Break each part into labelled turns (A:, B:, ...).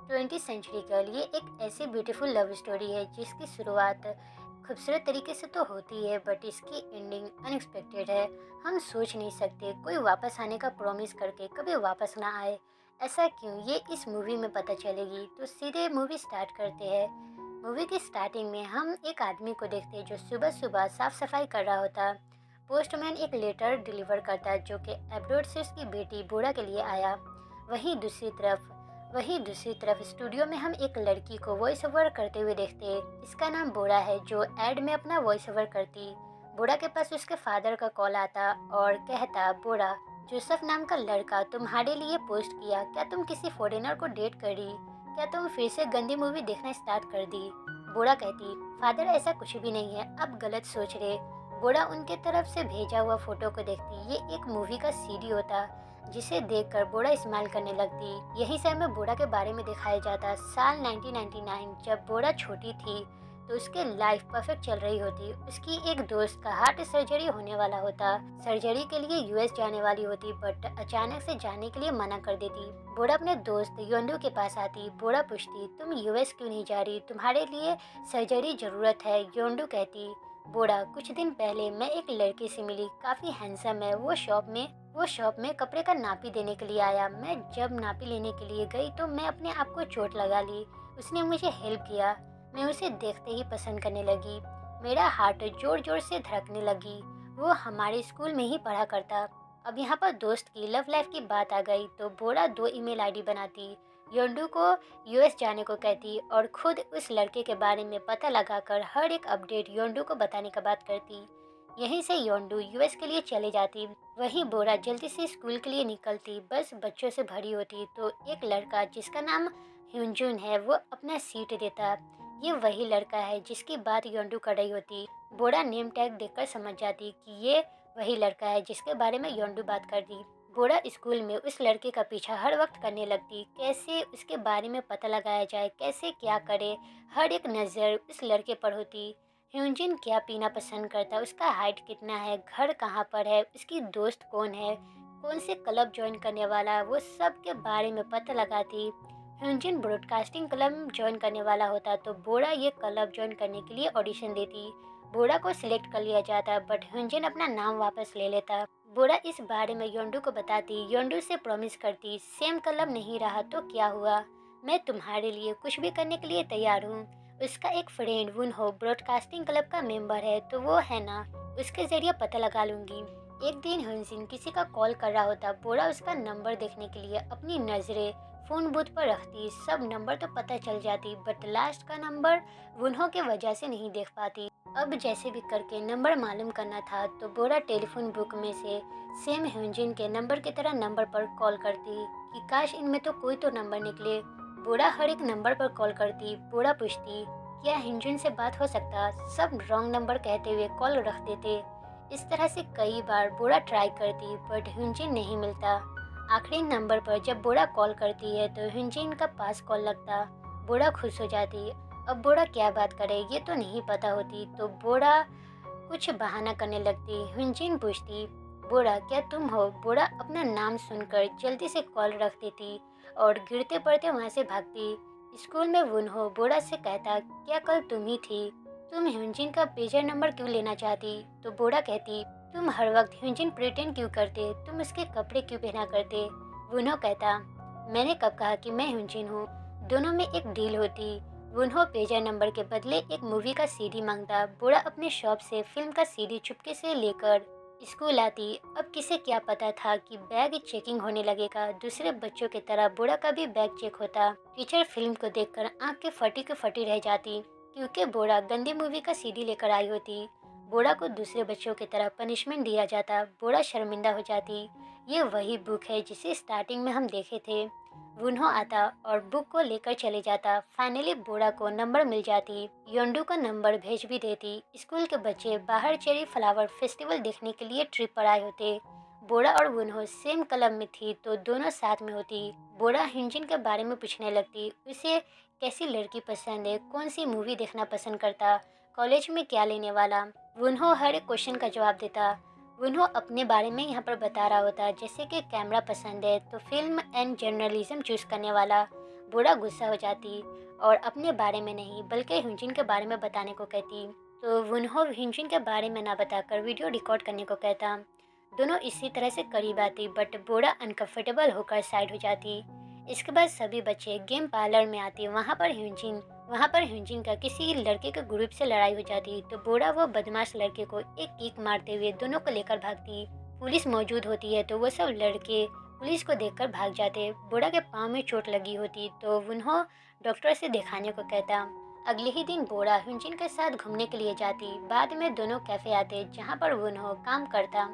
A: 20th century girl ये एक ऐसी ब्यूटीफुल लव स्टोरी है जिसकी शुरुआत खूबसूरत तरीके से तो होती है बट इसकी एंडिंग अनएक्सपेक्टेड है। हम सोच नहीं सकते कोई वापस आने का प्रॉमिस करके कभी वापस ना आए। ऐसा क्यों, ये इस मूवी में पता चलेगी। तो सीधे मूवी स्टार्ट करते हैं। मूवी की स्टार्टिंग में हम एक आदमी को देखते हैं जो सुबह सुबह साफ सफाई कर रहा होता। पोस्टमैन एक लेटर डिलीवर करता जो कि एब्रोड से उसकी बेटी बोरा के लिए आया। वहीं दूसरी तरफ स्टूडियो में हम एक लड़की को वॉइस ओवर करते हुए देखते हैं। इसका नाम बोरा है जो एड में अपना वॉइस ओवर करती। बोरा के पास उसके फादर का कॉल आता और कहता, बोरा, जोसेफ नाम का लड़का तुम्हारे लिए पोस्ट किया, क्या तुम किसी फॉरेनर को डेट करी? क्या तुम फिर से गंदी मूवी देखना स्टार्ट कर दी? बोरा कहती, फादर ऐसा कुछ भी नहीं है, आप गलत सोच रहे। बोरा उनके तरफ से भेजा हुआ फोटो को देखती। ये एक मूवी का सीडी होता जिसे देखकर बोरा स्माइल करने लगती। यही समय में बोरा के बारे में दिखाया जाता। साल 1999 जब बोरा छोटी थी तो उसके लाइफ परफेक्ट चल रही होती। उसकी एक दोस्त का हार्ट सर्जरी होने वाला होता। सर्जरी के लिए यूएस जाने वाली होती बट अचानक से जाने के लिए मना कर देती। बोरा अपने दोस्त योंडू के पास आती। बोरा पूछती, तुम यूएस क्यों नहीं जा रही? तुम्हारे लिए सर्जरी जरूरत है। योंडू कहती, बोरा, कुछ दिन पहले मैं एक लड़के से मिली, काफी हैंडसम है। वो शॉप में कपड़े का नापी देने के लिए आया। मैं जब नापी लेने के लिए गई तो मैं अपने आप को चोट लगा ली। उसने मुझे हेल्प किया। मैं उसे देखते ही पसंद करने लगी। मेरा हार्ट जोर जोर से धड़कने लगी। वो हमारे स्कूल में ही पढ़ा करता। अब यहाँ पर दोस्त की लव लाइफ की बात आ गई तो बोरा 2 ईमेल आईडी बनाती। योंडू को यूएस जाने को कहती और खुद उस लड़के के बारे में पता लगाकर हर एक अपडेट योंडू को बताने का बात करती। यहीं से योंडू यूएस के लिए चले जाती। वहीं बोरा जल्दी से स्कूल के लिए निकलती। बस बच्चों से भरी होती तो एक लड़का जिसका नाम ह्यूंजुन है वो अपना सीट देता। ये वही लड़का है जिसकी बात योंडू कर रही होती। बोरा नेम टैग देखकर समझ जाती कि ये वही लड़का है जिसके बारे में योंडू बात कर दी। बोरा स्कूल में उस लड़के का पीछा हर वक्त करने लगती। कैसे उसके बारे में पता लगाया जाए, कैसे क्या करे। हर एक नज़र उस लड़के पर होती। ह्यूजिन क्या पीना पसंद करता, उसका हाइट कितना है, घर कहाँ पर है, उसकी दोस्त कौन है, कौन से क्लब ज्वाइन करने वाला, वो सब के बारे में पता लगाती। ह्यूजिन ब्रॉडकास्टिंग क्लब ज्वाइन करने वाला होता तो बोरा ये क्लब ज्वाइन करने के लिए ऑडिशन देती। बोरा को सिलेक्ट कर लिया जाता बट ह्यूजिन अपना नाम वापस ले लेता। बोरा इस बारे में योंडू को बताती। योंडू से प्रॉमिस करती, सेम क्लब नहीं रहा तो क्या हुआ, मैं तुम्हारे लिए कुछ भी करने के लिए तैयार हूँ। उसका एक फ्रेंड वुनहो ब्रॉडकास्टिंग क्लब का मेंबर है तो वो है ना, उसके जरिए पता लगा लूंगी। एक दिन हंसिन किसी का कॉल कर रहा होता। बोरा उसका नंबर देखने के लिए अपनी नजरें फोन बूथ पर रखती। सब नंबर तो पता चल जाती बट लास्ट का नंबर वुनहो के वजह से नहीं देख पाती। अब जैसे भी करके नंबर मालूम करना था तो बोरा टेलीफोन बुक में से सेम ह्यूजिन के नंबर की तरह नंबर पर कॉल करती कि काश इनमें तो कोई तो नंबर निकले। बोरा हर एक नंबर पर कॉल करती। बोरा पूछती, क्या हिंजुन से बात हो सकता? सब रॉन्ग नंबर कहते हुए कॉल रख देते। इस तरह से कई बार बोरा ट्राई करती बट हिंजिन नहीं मिलता। आखिरी नंबर पर जब बोरा कॉल करती है तो हिंजिन का पास कॉल लगता। बोरा खुश हो जाती। अब बोरा क्या बात करे ये तो नहीं पता होती तो बोरा कुछ बहाना करने लगती। हिंजिन पूछती, बोरा क्या तुम हो? बोरा अपना नाम सुनकर जल्दी से कॉल रख देती और गिरते पड़ते वहाँ से भागती। स्कूल में वुनहो बोरा से कहता, क्या कल तुम ही थी? तुम ह्यूजिन का पेजर नंबर क्यों लेना चाहती? तो बोरा कहती, तुम हर वक्त ह्यूजिन प्रिटेंड क्यों करते? तुम उसके कपड़े क्यों पहना करते? वुनहो कहता, मैंने कब कहा कि मैं ह्यूजिन हूँ? दोनों में एक डील होती। वुनहो पेजर नंबर के बदले एक मूवी का सीडी मांगता। बोरा अपने शॉप से फिल्म का सीडी चुपके से लेकर स्कूल आती। अब किसे क्या पता था कि बैग चेकिंग होने लगेगा। दूसरे बच्चों की तरह बोरा का भी बैग चेक होता। टीचर फिल्म को देखकर आंख के फटी रह जाती क्योंकि बोरा गंदी मूवी का सीडी लेकर आई होती। बोरा को दूसरे बच्चों की तरह पनिशमेंट दिया जाता। बोरा शर्मिंदा हो जाती। ये वही बुक है जिसे स्टार्टिंग में हम देखे थे। वुनहो आता और बुक को लेकर चले जाता। फाइनली बोरा को नंबर मिल जाती। योंडू का नंबर भेज भी देती। स्कूल के बच्चे बाहर चेरी फ्लावर फेस्टिवल देखने के लिए ट्रिप पर आए होते। बोरा और वुनहो सेम क्लब में थी तो दोनों साथ में होती। बोरा हिंजिन के बारे में पूछने लगती, उसे कैसी लड़की पसंद है, कौन सी मूवी देखना पसंद करता, कॉलेज में क्या लेने वाला। वुनहो हर एक क्वेश्चन का जवाब देता। वुनहो अपने बारे में यहाँ पर बता रहा होता, जैसे कि कैमरा पसंद है तो फिल्म एंड जर्नलिज्म चूज करने वाला। बूढ़ा गुस्सा हो जाती और अपने बारे में नहीं बल्कि ह्यूजिन के बारे में बताने को कहती। तो वुनहो ह्यूजिन के बारे में ना बताकर वीडियो रिकॉर्ड करने को कहता। दोनों इसी तरह से करीब आती बट बूढ़ा अनकंफर्टेबल होकर साइड हो जाती। इसके बाद सभी बच्चे गेम पार्लर में आते। वहाँ पर ह्यूजिन का किसी लड़के के ग्रुप से लड़ाई हो जाती तो बूढ़ा वो बदमाश लड़के को एक किक मारते हुए दोनों को लेकर भागती। पुलिस मौजूद होती है तो वो सब लड़के पुलिस को देखकर भाग जाते। बूढ़ा के पाँव में चोट लगी होती तो वुनहो डॉक्टर से दिखाने को कहता। अगले ही दिन बूढ़ा ह्यूजिन के साथ घूमने के लिए जाती। बाद में दोनों कैफे आते जहाँ पर वुनहो काम करता।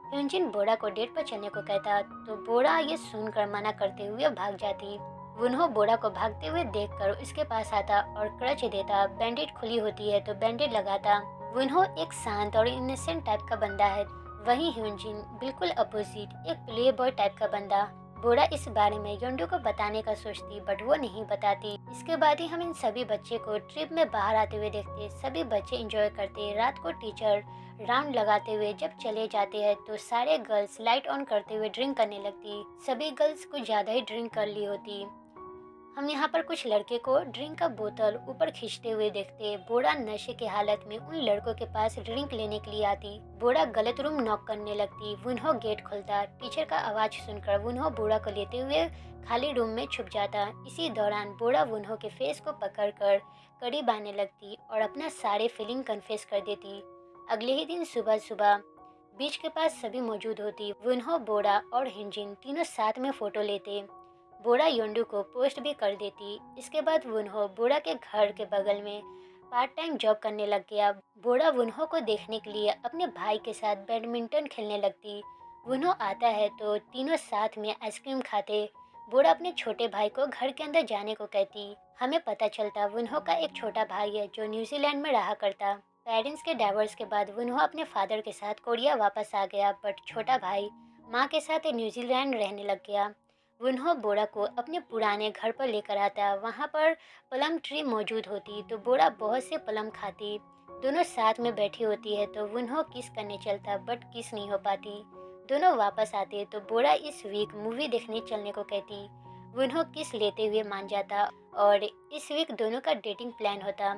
A: ह्यूजिन बूढ़ा को डेट पर चलने को कहता तो बूढ़ा ये सुनकर मना करते हुए भाग जाती। वुनहो बूढ़ा को भागते हुए देखकर उसके पास आता और क्रच देता। बैंडेज खुली होती है तो बैंडेज लगाता। वुनहो एक शांत और इनोसेंट टाइप का बंदा है, वहीं ह्यूजिन बिल्कुल अपोजिट एक प्ले बॉय टाइप का बंदा। बूढ़ा इस बारे में योंडू को बताने का सोचती बट वो नहीं बताती। इसके बाद ही हम इन सभी बच्चे को ट्रिप में बाहर आते हुए देखते। सभी बच्चे एंजॉय करते। रात को टीचर राउंड लगाते हुए जब चले जाते हैं तो सारे गर्ल्स लाइट ऑन करते हुए ड्रिंक करने लगती। सभी गर्ल्स कुछ ज्यादा ही ड्रिंक कर ली होती। हम यहाँ पर कुछ लड़के को ड्रिंक का बोतल ऊपर खींचते हुए देखते। बूढ़ा नशे की हालत में उन लड़कों के पास ड्रिंक लेने के लिए आती। बूढ़ा गलत रूम नॉक करने लगती। वुनहो गेट खोलता। टीचर का आवाज सुनकर वुनहो बूढ़ा को लेते हुए खाली रूम में छुप जाता। इसी दौरान बूढ़ा वुनहो के फेस को पकड़कर कड़ी बांधने लगती और अपना सारे फीलिंग कन्फेस कर देती। अगले ही दिन सुबह सुबह बीच के पास सभी मौजूद होती। वुनहो बूढ़ा और हिंजिन तीनों साथ में फोटो लेते। बूढ़ा योंडू को पोस्ट भी कर देती। इसके बाद वुनहो बूढ़ा के घर के बगल में पार्ट टाइम जॉब करने लग गया। बूढ़ा वुनहो को देखने के लिए अपने भाई के साथ बैडमिंटन खेलने लगती। वुनहो आता है तो तीनों साथ में आइसक्रीम खाते। बूढ़ा अपने छोटे भाई को घर के अंदर जाने को कहती। हमें पता चलता वुनहो का एक छोटा भाई है जो न्यूजीलैंड में रहा करता। पेरेंट्स के डाइवोर्स के बाद वुनहो अपने फादर के साथ कोरिया वापस आ गया बट छोटा भाई माँ के साथ न्यूजीलैंड रहने लग गया। वुनहो बूढ़ा को अपने पुराने घर पर लेकर आता। वहाँ पर प्लम ट्री मौजूद होती तो बूढ़ा बहुत से प्लम खाती। दोनों साथ में बैठी होती है तो वुनहो किस करने चलता बट किस नहीं हो पाती। दोनों वापस आते तो बूढ़ा इस वीक मूवी देखने चलने को कहती। वुनहो किस लेते हुए मान जाता और इस वीक दोनों का डेटिंग प्लान होता।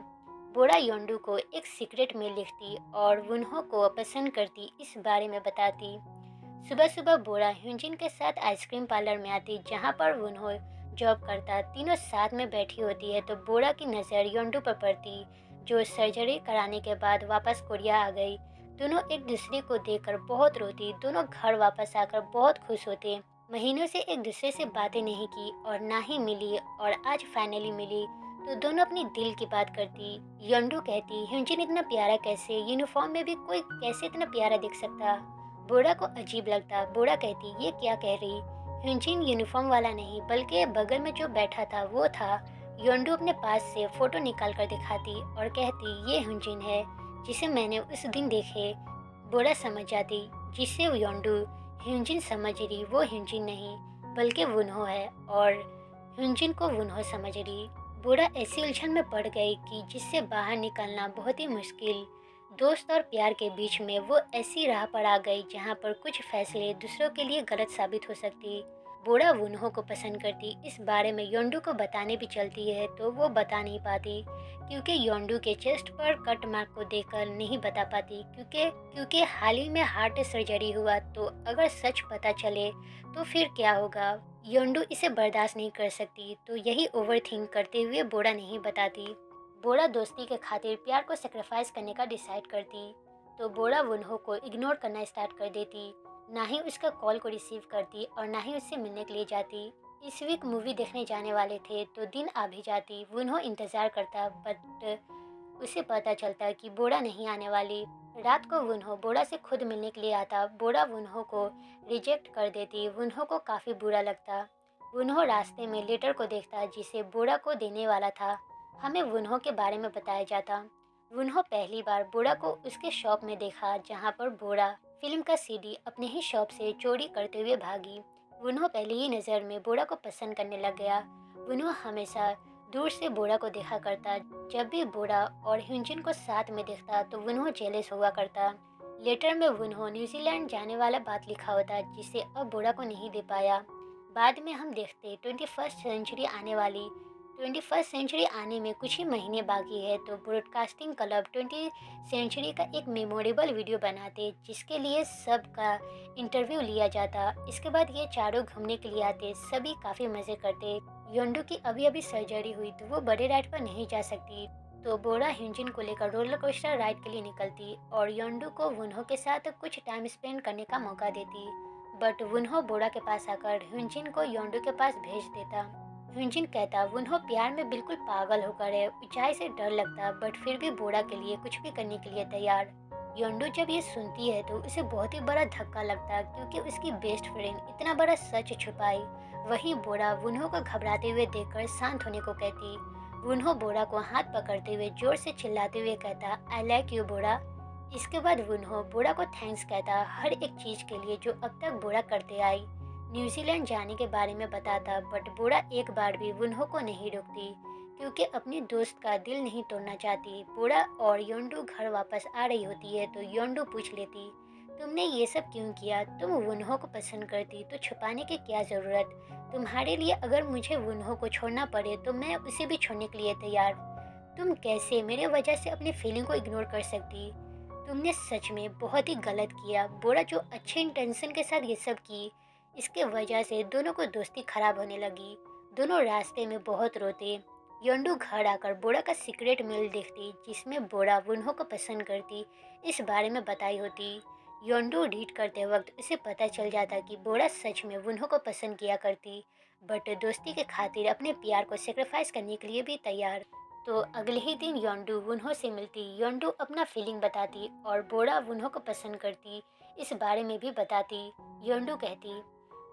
A: बूढ़ा योंडू को एक सीक्रेट मेल लिखती और वुनहो को पसंद करती इस बारे में बताती। सुबह सुबह बूढ़ा ह्यूजिन के साथ आइसक्रीम पार्लर में आती जहाँ पर वुनहो जॉब करता। तीनों साथ में बैठी होती है तो बूढ़ा की नज़र योंडू पर पड़ती जो सर्जरी कराने के बाद वापस कोरिया आ गई। दोनों एक दूसरे को देखकर बहुत रोती। दोनों घर वापस आकर बहुत खुश होते। महीनों से एक दूसरे से बातें नहीं की और ना ही मिली और आज फाइनली मिली तो दोनों अपनी दिल की बात करती। योंडू कहती ह्यूजिन इतना प्यारा कैसे, यूनिफॉर्म में भी कोई कैसे इतना प्यारा दिख सकता। बूढ़ा को अजीब लगता। बूढ़ा कहती ये क्या कह रही। ह्यूजिन यूनिफॉर्म वाला नहीं बल्कि बगल में जो बैठा था वो था। योंडू अपने पास से फोटो निकाल कर दिखाती और कहती ये ह्यूजिन है जिसे मैंने उस दिन देखे। बूढ़ा समझ जाती जिसे योंडू ह्यूजिन समझ रही वो ह्यूजिन नहीं बल्कि वुनहो है और ह्यूजिन को वुनहो समझ रही। बूढ़ा ऐसी उलझन में पड़ गई कि जिससे बाहर निकलना बहुत ही मुश्किल। दोस्त और प्यार के बीच में वो ऐसी राह पर आ गई जहाँ पर कुछ फैसले दूसरों के लिए गलत साबित हो सकती। बूढ़ा वुनहो को पसंद करती। इस बारे में योंडू को बताने भी चलती है तो वो बता नहीं पाती क्योंकि योंडू के चेस्ट पर कट मार्क को देखकर नहीं बता पाती क्योंकि हाल ही में हार्ट सर्जरी हुआ तो अगर सच पता चले तो फिर क्या होगा। योंडू इसे बर्दाश्त नहीं कर सकती तो यही ओवर थिंक करते हुए बूढ़ा नहीं बताती। बूढ़ा दोस्ती के खातिर प्यार को सेक्रीफाइस करने का डिसाइड करती तो बूढ़ा वुनहो को इग्नोर करना स्टार्ट कर देती। ना ही उसका कॉल को रिसीव करती और ना ही उससे मिलने के लिए जाती। इस वीक मूवी देखने जाने वाले थे तो दिन आ भी जाती। वुनहो इंतज़ार करता बट उसे पता चलता कि बूढ़ा नहीं आने वाली। रात को वुनहो बूढ़ा से खुद मिलने के लिए आता। बूढ़ा वुनहो को रिजेक्ट कर देती। वुनहो को काफ़ी बुरा लगता। वुनहो रास्ते में लेटर को देखता जिसे बूढ़ा को देने वाला था। हमें वुनहो के बारे में बताया जाता। वुनहो पहली बार बूढ़ा को उसके शॉप में देखा जहाँ पर बूढ़ा फिल्म का सीडी अपने ही शॉप से चोरी करते हुए भागी। वुनहो पहली ही नज़र में बूढ़ा को पसंद करने लग गया। वुनहो हमेशा दूर से बूढ़ा को देखा करता। जब भी बूढ़ा और ह्यूजिन को साथ में देखता तो वुनहो जेलस हुआ करता। लेटर में वुनहो न्यूजीलैंड जाने वाला बात लिखा होता जिसे अब बूढ़ा को नहीं दे पाया। बाद में हम देखते 21st सेंचुरी आने में कुछ ही महीने बाकी है, तो ब्रॉडकास्टिंग क्लब 20th सेंचुरी का एक मेमोरेबल वीडियो बनाते जिसके लिए सबका इंटरव्यू लिया जाता। इसके बाद ये चारों घूमने के लिए आते, सभी काफ़ी मज़े करते। योंडू की अभी अभी सर्जरी हुई तो वो बड़े राइड पर नहीं जा सकती, तो बोरा ह्यूजिन को लेकर रोलर कोस्टर राइड के लिए निकलती और योंडू को वुन्हो के साथ कुछ टाइम स्पेंड करने का मौका देती। बट वुन्हो बोरा के पास आकर ह्यूजिन को योंडू के पास भेज देता। ह्यूजिन कहता वुन्हो प्यार में बिल्कुल पागल होकर है, ऊंचाई से डर लगता बट फिर भी बोरा के लिए कुछ भी करने के लिए तैयार। योंडू जब ये सुनती है तो उसे बहुत ही बड़ा धक्का लगता क्योंकि उसकी बेस्ट फ्रेंड इतना बड़ा सच छुपाई। वहीं बोरा वुन्हो को घबराते हुए देखकर शांत होने को कहती। वुन्हो बोरा को हाथ पकड़ते हुए जोर से चिल्लाते हुए कहता, आई लाइक यू बोरा। इसके बाद वुन्हो बोरा को थैंक्स कहता हर एक चीज के लिए जो अब तक बोरा करते आई। न्यूजीलैंड जाने के बारे में बताता बट बोरा एक बार भी वुन्हो को नहीं रोकती क्योंकि अपने दोस्त का दिल नहीं तोड़ना चाहती। बोरा और योंडू घर वापस आ रही होती है तो योंडू पूछ लेती, तुमने ये सब क्यों किया? तुम वुन्हो को पसंद करती तो छुपाने की क्या ज़रूरत? तुम्हारे लिए अगर मुझे वुन्हो को छोड़ना पड़े तो मैं उसे भी छोड़ने के लिए तैयार। तुम कैसे मेरे वजह से अपने फीलिंग को इग्नोर कर सकती? तुमने सच में बहुत ही गलत किया। बोरा जो अच्छे इंटेंशन के साथ ये सब की, इसके वजह से दोनों को दोस्ती खराब होने लगी। दोनों रास्ते में बहुत रोते। योंडू घर आकर बोरा का सीक्रेट मेल देखती जिसमें बोरा वुन्हो को पसंद करती इस बारे में बताई होती। योंडू रीड करते वक्त उसे पता चल जाता कि बोरा सच में वुन्हो को पसंद किया करती बट दोस्ती के खातिर अपने प्यार को सेक्रीफाइस करने के लिए भी तैयार। तो अगले ही दिन योंडू वुन्हो से मिलती। योंडू अपना फीलिंग बताती और बोरा वुन्हो को पसंद करती इस बारे में भी बताती। योंडू कहती,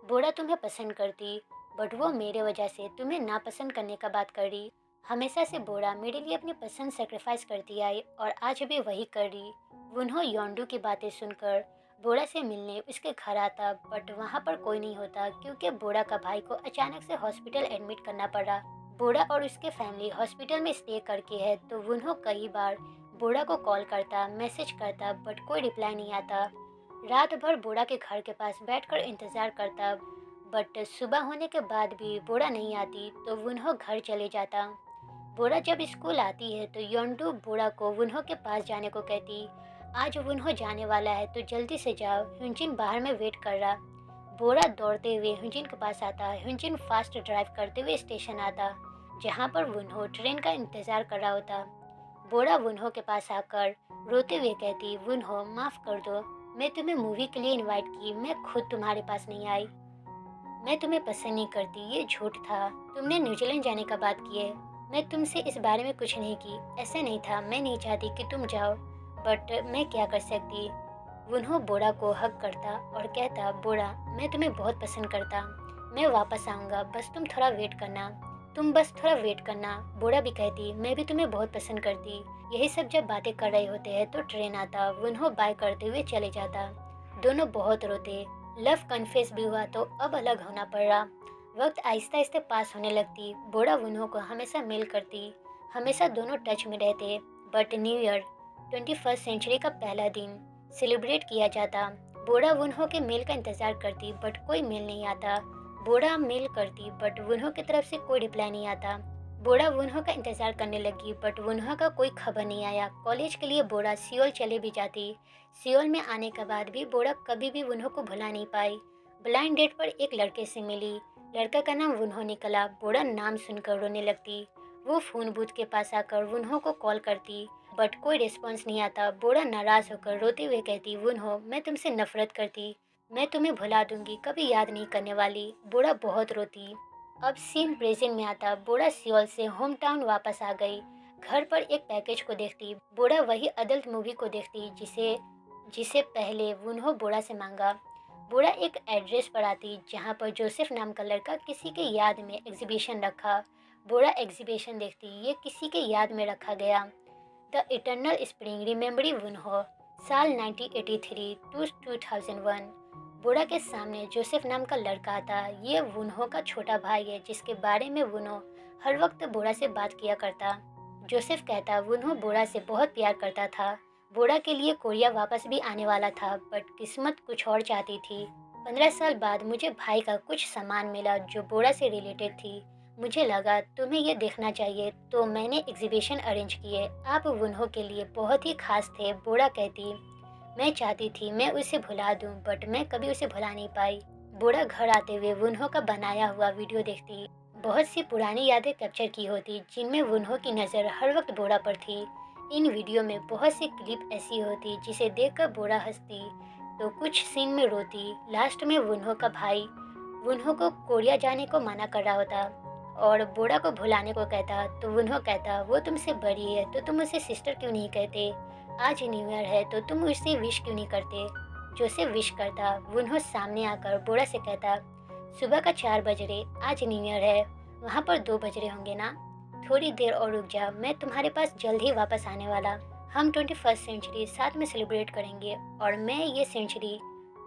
A: बोरा तुम्हें पसंद करती बट वो मेरे वजह से तुम्हें नापसंद करने का बात कर रही। हमेशा से बोरा मेरे लिए अपनी पसंद सेक्रीफाइस करती आई और आज भी वही कर रही। वुन्हो योंडू की बातें सुनकर बोरा से मिलने उसके घर आता बट वहाँ पर कोई नहीं होता क्योंकि बोरा का भाई को अचानक से हॉस्पिटल एडमिट करना पड़ा। बोरा और उसके फैमिली हॉस्पिटल में स्टे करके है तो वुन्हो कई बार बोरा को कॉल करता मैसेज करता बट कोई रिप्लाई नहीं आता। रात भर बोरा के घर के पास बैठकर इंतजार करता बट सुबह होने के बाद भी बोरा नहीं आती तो वुन्हो घर चले जाता। बोरा जब स्कूल आती है तो योंडू बोरा को वुन्हो के पास जाने को कहती। आज वुन्हो जाने वाला है तो जल्दी से जाओ, ह्यूजिन बाहर में वेट कर रहा। बोरा दौड़ते हुए ह्यूजिन के पास आता। ह्यूजिन फास्ट ड्राइव करते हुए स्टेशन आता जहाँ पर वुन्हो ट्रेन का इंतजार कर रहा होता। बोरा वुन्हो के पास आकर रोते हुए कहती, वुन्हो माफ़ कर दो, मैं तुम्हें मूवी के लिए इनवाइट की, मैं खुद तुम्हारे पास नहीं आई। मैं तुम्हें पसंद नहीं करती, ये झूठ था। तुमने न्यूजीलैंड जाने का बात की है, मैं तुमसे इस बारे में कुछ नहीं की। ऐसा नहीं था, मैं नहीं चाहती कि तुम जाओ बट मैं क्या कर सकती। वुन्हो बोरा को हक करता और कहता, बोरा मैं तुम्हें बहुत पसंद करता, मैं वापस आऊँगा, बस तुम थोड़ा वेट करना, तुम बस थोड़ा वेट करना। बोरा भी कहती, मैं भी तुम्हें बहुत पसंद करती। यही सब जब बातें कर रहे होते हैं तो ट्रेन आता। वुन्हो बाय करते हुए चले जाता। दोनों बहुत रोते। लव कन्फेस भी हुआ तो अब अलग होना पड़ रहा। वक्त आहिस्ता आहिस्ता पास होने लगती। बोरा वुन्हो को हमेशा मेल करती, हमेशा दोनों टच में रहते। But new year 21st century का पहला दिन सेलिब्रेट किया जाता। बोरा वुन्हो के मेल का इंतजार करती बट कोई मेल नहीं आता। बोरा मेल करती बट वुन्हो की तरफ से कोई रिप्लाई नहीं आता। बोरा वुन्हो का इंतजार करने लगी बट वुन्हो का कोई खबर नहीं आया। कॉलेज के लिए बोरा सियोल चले भी जाती। सियोल में आने के बाद भी बोरा कभी भी वुन्हो को भुला नहीं पाई। ब्लाइंड डेट पर एक लड़के से मिली, लड़का का नाम वुन्हो निकला। बोरा नाम सुनकर रोने लगती। वो फोन बूथ के पास आकर वुन्हो को कॉल करती बट कोई रिस्पॉन्स नहीं आता। बोरा नाराज होकर रोते हुए कहती, वुन्हो मैं तुमसे नफरत करती, मैं तुम्हें भुला दूंगी, कभी याद नहीं करने वाली। बोरा बहुत रोती। अब सीन प्रेजेंट में आता। बोरा सियोल से होम टाउन वापस आ गई। घर पर एक पैकेज को देखती। बोरा वही अडल्ट मूवी को देखती जिसे जिसे पहले वुन्हो बोरा से मांगा। बोरा एक एड्रेस पर आती जहाँ पर जोसेफ नाम का लड़का किसी के याद में एग्जीबिशन रखा। बोरा एग्जीबिशन देखती, ये किसी के याद में रखा गया। द इटर्नल स्प्रिंग रिमेम्बरिंग वुन्हो, साल 1983 टू 2001। बोरा के सामने जोसेफ नाम का लड़का आता। ये वुन्हो का छोटा भाई है जिसके बारे में वुन्हो हर वक्त बोरा से बात किया करता। जोसेफ कहता वुन्हो बोरा से बहुत प्यार करता था। बोरा के लिए कोरिया वापस भी आने वाला था बट किस्मत कुछ और चाहती थी। 15 साल बाद मुझे भाई का कुछ सामान मिला जो बोरा से रिलेटेड थी। मुझे लगा तुम्हें ये देखना चाहिए, तो मैंने एग्जीबिशन अरेंज किए। आप वुन्हो के लिए बहुत ही खास थे, बोरा कहती। मैं चाहती थी मैं उसे भुला दूं, बट मैं कभी उसे भुला नहीं पाई। बोरा घर आते हुए वुन्हो का बनाया हुआ वीडियो देखती। बहुत सी पुरानी यादें कैप्चर की होती, जिनमें वुन्हो की नज़र हर वक्त बोरा पर थी। इन वीडियो में बहुत सी क्लिप ऐसी होती जिसे देखकर बोरा हंसती, तो कुछ सीन में रोती। लास्ट में वुन्हो का भाई वुन्हो को कोरिया जाने को मना कर रहा होता और बोरा को भुलाने को कहता, तो वुन्हो कहता वो तुमसे बड़ी है तो तुम उसे सिस्टर क्यों नहीं कहते। आज न्यू ईयर है तो तुम उसे विश क्यों नहीं करते। जो उसे विश करता, वुन्हो सामने आकर बोरा से कहता, सुबह का 4 बज रहे, आज न्यू ईयर है, वहाँ पर 2 बज रहे होंगे ना। थोड़ी देर और रुक जा, मैं तुम्हारे पास जल्द ही वापस आने वाला। हम 21st सेंचुरी साथ में सेलिब्रेट करेंगे और मैं ये सेंचुरी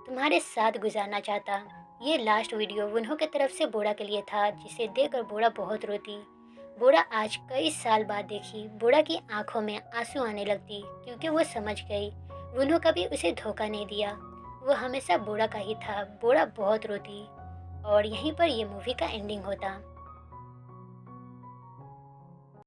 A: तुम्हारे साथ गुजारना चाहता। ये लास्ट वीडियो वुन्हो की तरफ से बोरा के लिए था, जिसे देखकर बोरा बहुत रोती। बोरा आज कई साल बाद देखी, बोरा की आंखों में आंसू आने लगती, क्योंकि वो समझ गई वुन्हो कभी उसे धोखा नहीं दिया। वो हमेशा बोरा का ही था। बोरा बहुत रोती और यहीं पर ये मूवी का एंडिंग होता।